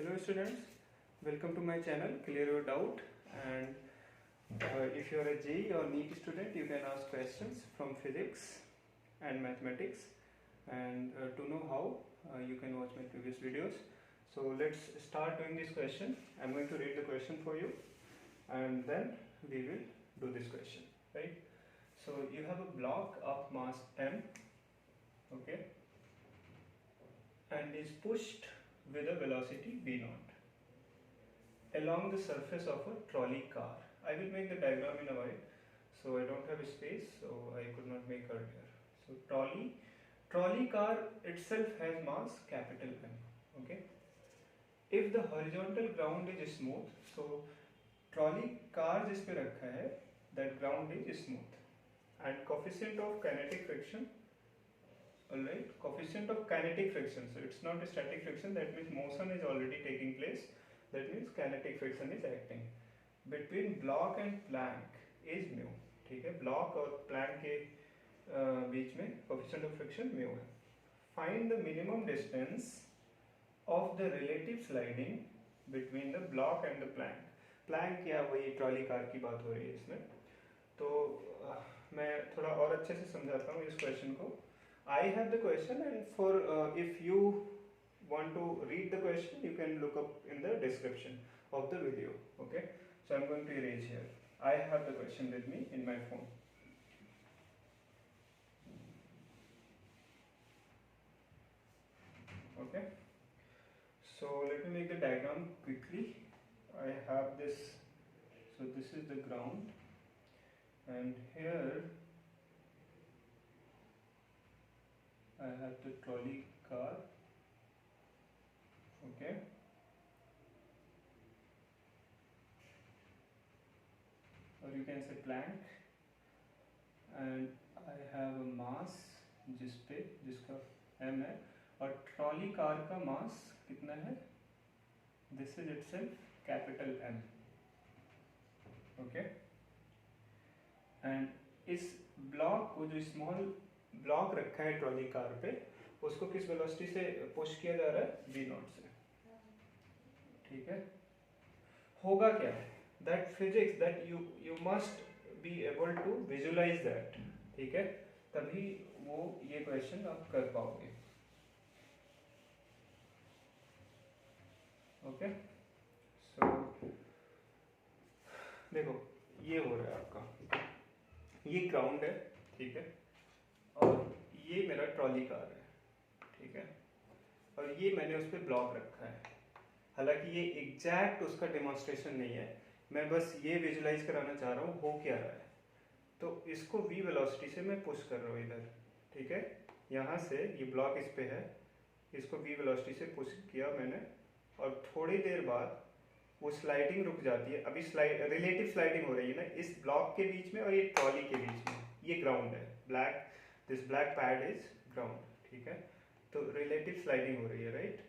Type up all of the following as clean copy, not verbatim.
Hello students, welcome to my channel Clear Your Doubt. And if you are a JEE or NEET student, you can ask questions from physics and mathematics. And to know how, you can watch my previous videos. So let's start doing this question. I'm going to read the question for you and then we will do this question, right? So you have a block of mass m, okay, and is pushed with a velocity v naught along the surface of a trolley car. I will make the diagram in a while, so I don't have a space, so I could not make earlier. So trolley car itself has mass capital M. Okay. If the horizontal ground is smooth, so trolley car जिस पे रखा है, that ground is smooth, and coefficient of kinetic friction. Alright, coefficient of kinetic friction. So it's not a static friction. That means motion is already taking place. That means kinetic friction is acting. Between block and plank is mu. ठीक है, block और plank के बीच में coefficient of friction mu है. Find the minimum distance of the relative sliding between the block and the plank. Plank क्या वही trolley car की बात हो रही है इसमें. तो मैं थोड़ा और अच्छे से समझाता हूँ इस क्वेश्चन को. I have the question, and for if you want to read the question, you can look up in the description of the video. Okay, so I'm going to erase here. I have the question with me in my phone. Okay, so let me make the diagram quickly. I have this, so this is the ground, and here I have the trolley car. Okay, or you can say plank, and I have a mass जिसका m है, और trolley car का मास कितना है? This is itself capital M. Okay, and इस block को, जो small block रखा है ट्रॉली कार पे, उसको किस वेलोसिटी से पुश किया जा रहा है? v नॉट से. ठीक है, होगा क्या? That physics that you must be able to visualise that. ठीक है, तभी वो ये क्वेश्चन आप कर पाओगे. ओके, सो देखो ये हो रहा है आपका, ये ग्राउंड है. ठीक है, और ये मेरा ट्रॉली कार है. ठीक है, और ये मैंने उस पर ब्लॉक रखा है. हालांकि ये एग्जैक्ट उसका डेमोन्स्ट्रेशन नहीं है, मैं बस ये विजुलाइज कराना चाह रहा हूँ हो क्या रहा है. तो इसको v वेलोसिटी से मैं पुश कर रहा हूँ इधर. ठीक है, यहाँ से ये ब्लॉक इस पे है, इसको v वेलोसिटी से पुश किया मैंने, और थोड़ी देर बाद वो स्लाइडिंग रुक जाती है. अभी रिलेटिव स्लाइडिंग हो रही है ना इस ब्लॉक के बीच में और ये ट्रॉली के बीच में. ये ग्राउंड है, this black pad is ground. ठीक है, तो रिलेटिव स्लाइडिंग हो रही है, राइट,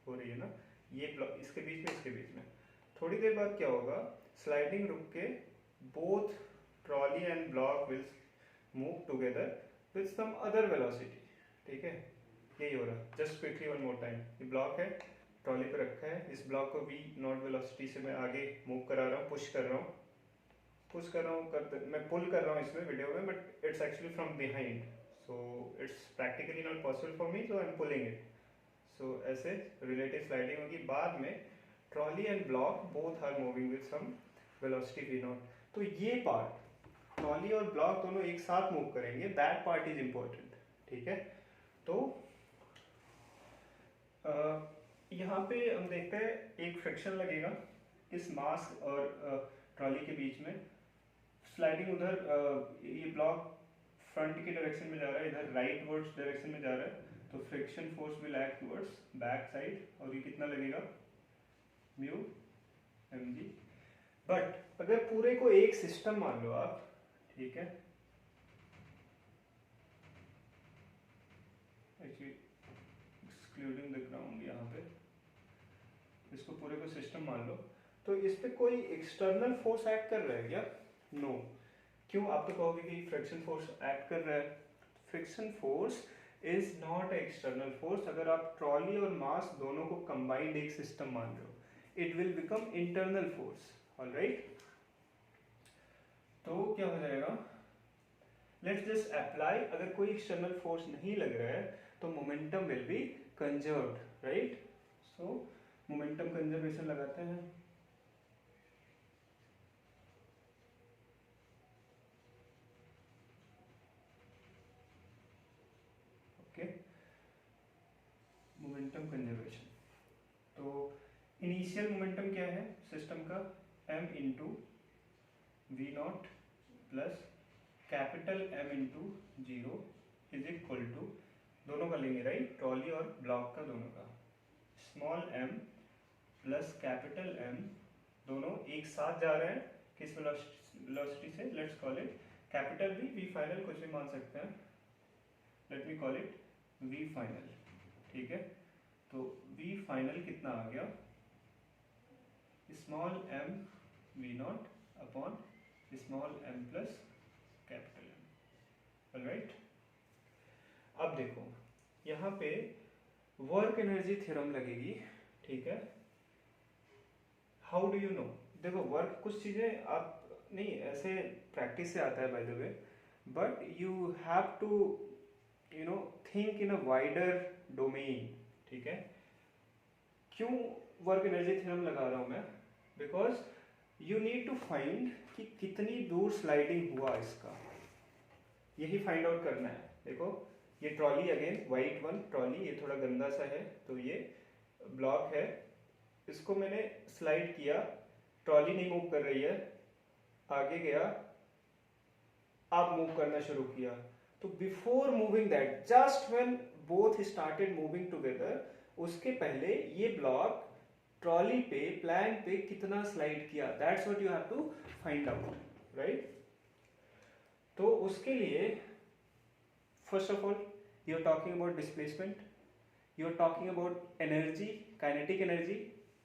हो रही है ना, ये ब्लॉक इसके बीच में. थोड़ी देर बाद क्या होगा? स्लाइडिंग रुक के both trolley and block will move together with some other velocity. ठीक है, यही हो रहा है. Just quickly one more time. ये ब्लॉक है, ट्रॉली पे रखा है, इस ब्लॉक को v नॉट वेलोसिटी से मैं आगे मूव करा रहा हूँ, पुश कर रहा हूँ, मैं पुल कर रहा हूँ इसमें वीडियो में, but it's actually from behind, so it's practically not possible for me, so I am pulling it. So ऐसे रिलेटिव स्लाइडिंग होगी. बाद में trolley and block both are moving with some velocity v naught. तो ये part trolley और block दोनों एक साथ मूव करेंगे, दैट पार्ट इज इम्पोर्टेंट. ठीक है, तो यहाँ पे हम देखते हैं एक फ्रिक्शन लगेगा इस मास और ट्रॉली के बीच में. स्लाइडिंग उधर, ये ब्लॉक फ्रंट की डायरेक्शन में जा रहा है, इधर राइट वर्ड्स डायरेक्शन में जा रहा है, तो friction force will act towards back side, और ये कितना लगेगा? Mu mg. बट अगर पूरे को एक सिस्टम मान लो आप, ठीक है, एक्चुअली एक्सक्लूडिंग द ग्राउंड, यहाँ पे इसको पूरे को सिस्टम मान लो, तो इस पे कोई एक्सटर्नल फोर्स एक्ट कर रहा है क्या? नो. क्यों? आप तो कहोगे कि फ्रिक्शन फोर्स एक्ट कर रहा है. Friction force is not external force. अगर आप ट्रॉली और मास दोनों को कंबाइंड एक सिस्टम मान रहे हो, it will become internal force. Alright, तो क्या हो जाएगा, लेट्स जस्ट अप्लाई, अगर कोई एक्सटर्नल फोर्स नहीं लग रहा है तो momentum will be conserved, right. So momentum conservation लगाते हैं। ओके, मोमेंटम कंजर्वेशन, तो इनिशियल मोमेंटम क्या है सिस्टम का, m into v naught plus capital M into zero is equal to, दोनों का लेंगे राइट, ट्रॉली और ब्लॉक का दोनों का, small m plus capital M, दोनों एक साथ जा रहे हैं किस वेलोसिटी से, let's call it capital V final कुछ भी मान सकते हैं, let me call it V final, ठीक है। तो V फाइनल कितना आ गया, small m V not upon small m plus capital M, alright. अब देखो यहाँ पे वर्क एनर्जी थ्योरम लगेगी, ठीक है। हाउ डू यू नो, देखो वर्क कुछ चीजें आप नहीं ऐसे प्रैक्टिस से आता है by the way, but you have to you know think in a wider domain, ठीक है। क्यों वर्क एनर्जी थ्योरम लगा रहा हूं मैं, because you need to find कि कितनी दूर स्लाइडिंग हुआ इसका, यही फाइंड आउट करना है। देखो ये trolley, again white one trolley, ये थोड़ा गंदा सा है, तो ये ब्लॉक है, इसको मैंने स्लाइड किया, ट्रॉली नहीं मूव कर रही है, आगे गया, अब मूव करना शुरू किया, तो before moving that, just when both started moving together, उसके पहले ये ब्लॉक ट्रॉली पे प्लैंक पे कितना स्लाइड किया, that's what you have to find out, right. तो उसके लिए first of all you are talking about displacement, you are talking about energy, kinetic energy,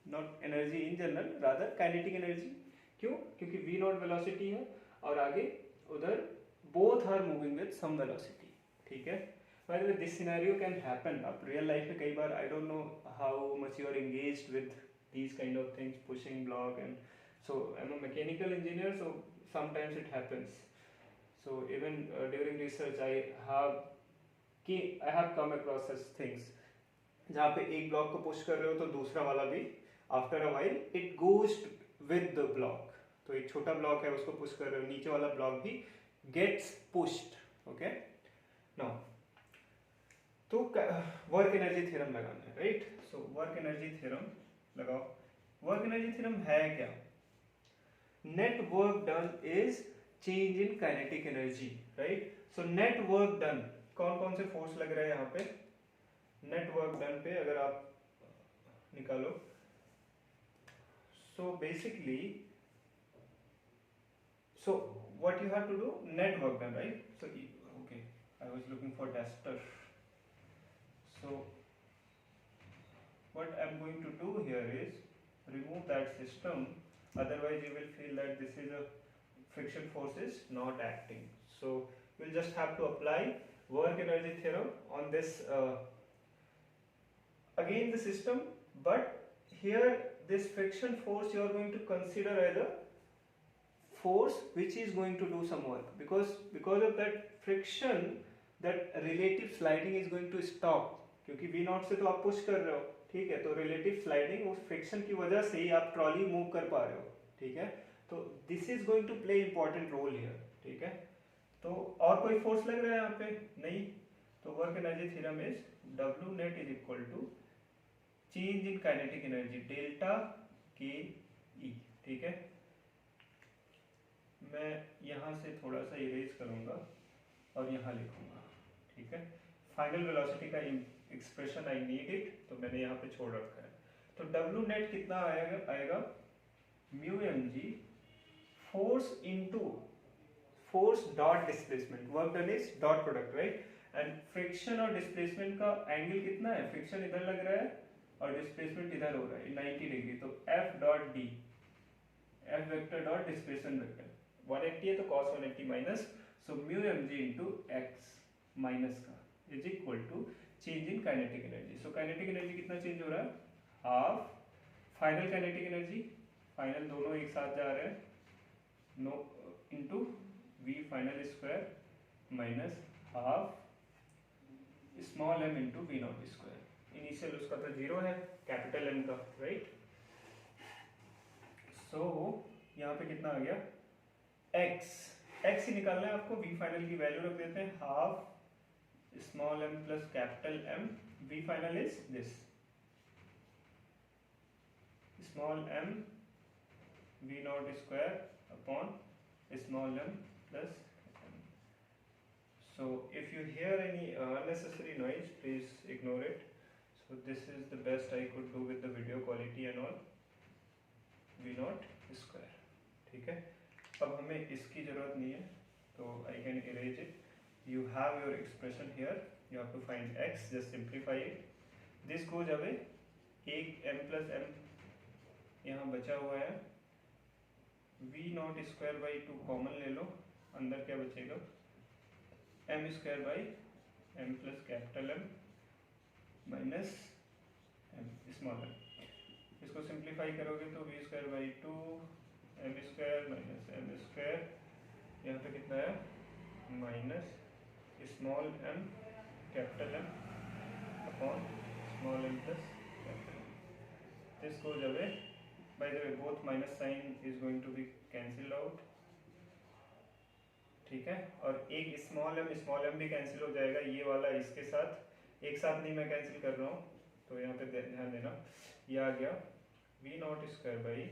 not energy in general, rather kinetic energy. क्यों, क्योंकि v naught velocity है और आगे उधर both are moving with some velocity, ठीक है। By the way this scenario can happen, अब real life में कई बार, I don't know how much you are engaged with these kind of things, pushing block, and so I'm a mechanical engineer, so sometimes it happens. So even during research I have come across such things, जहाँ पे एक block को push कर रहे हो तो दूसरा वाला भी after a while it goes with the block, तो एक छोटा ब्लॉक है उसको पुश कर रहे हो, नीचे वाला ब्लॉक भी गेट्स पुश्ड, ओके। नाउ तो वर्क एनर्जी थ्योरम लगाना है, right. So work energy theorem लगाओ। वर्क एनर्जी थ्योरम है क्या, net work done is change in kinetic energy, right. So net work done, कौन कौन से फोर्स लग रहे हैं यहाँ पे, नेट वर्क डन पे अगर आप निकालो, so basically, so what you have to do, net work done, right. So okay, I was looking for duster, so what I'm going to do here is remove that system, otherwise you will feel that this is a friction force is not acting. So we'll just have to apply work energy theorem on this again the system, but here this friction force you are going to consider as a force which is going to do some work, because of that friction that relative sliding is going to stop, क्योंकि V not से तो आप push कर रहे हो, ठीक है, तो रिलेटिव स्लाइडिंग उस फ्रिक्शन की वजह से ही आप ट्रॉली मूव कर पा रहे हो, ठीक है। तो this is going to play important role here, ठीक है। तो और कोई फोर्स लग रहा है यहाँ पे नहीं, तो work energy theorem is W net is equal to change in kinetic energy delta K E, ठीक है। मैं यहाँ से थोड़ा सा इरेज करूंगा और यहाँ लिखूंगा, ठीक है। फाइनल वेलोसिटी का एक्सप्रेशन आई नीड इट, तो मैंने यहाँ पे छोड़ रखा है। तो W नेट कितना आएगा mu mg force into force dot displacement, work done is dot product, right. And friction और डिस्प्लेसमेंट का एंगल कितना है, फ्रिक्शन इधर लग रहा है और डिस्प्लेसमेंट इधर हो रहा है 90 डिग्री, तो F dot D, F vector dot displacement vector 180 है तो cos 180 minus, so mu mg into x minus का, is equal to change in kinetic energy. So kinetic energy कितना चेंज हो रहा है, half. Final kinetic energy, final दोनों एक साथ जा रहे हैं, no into v final square minus half small m into v naught square. Initial उसका तो जीरो है, कैपिटल M का, राइट। सो यहाँ पे कितना आ गया, x ही निकालना है आपको, v फाइनल की वैल्यू रख देते हैं half small m plus capital M। v final is this, small m v naught square upon small m plus m। So if you hear any unnecessary noise, please ignore it. So this is the best I could do with the video quality and all, v naught square, ठीक है। अब हमें इसकी जरूरत नहीं है, तो I can erase it. You have your expression here. You have to find x. Just simplify it. This goes away. एक m plus m यहाँ बचा हुआ है, v naught square by 2 common ले लो, अंदर क्या बचेगा, m square by m plus capital M minus m small m। इसको सिंप्लीफाई करोगे तो v square by 2 m square minus m square, यहाँ पे कितना है, minus small m capital M upon small m plus capital M। This goes away, by the way both minus sign is going to be cancelled out, ठीक है। और एक small m भी cancel हो जाएगा, ये वाला इसके साथ, एक साथ नहीं मैं कैंसिल कर रहा हूँ, तो यहाँ पे ध्यान देना, ये आ गया v naught square by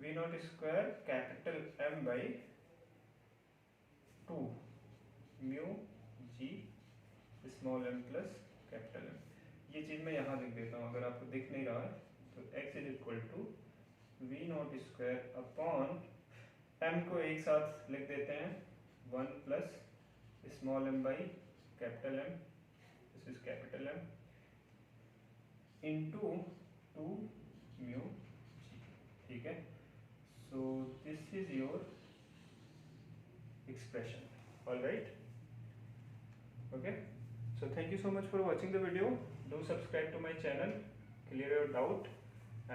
v naught square capital M by 2 mu g small m plus capital M। ये चीज़ मैं यहाँ लिख देता हूँ, अगर आपको दिख नहीं रहा है तो x is equal to v naught square upon m को एक साथ लिख देते हैं 1 plus small m by capital M, this is capital M into 2 mu g, ठीक है। So this is your expression, all right, okay। So thank you so much for watching the video. Do subscribe to my channel, clear your doubt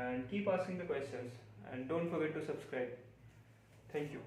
and keep asking the questions, and don't forget to subscribe. Thank you.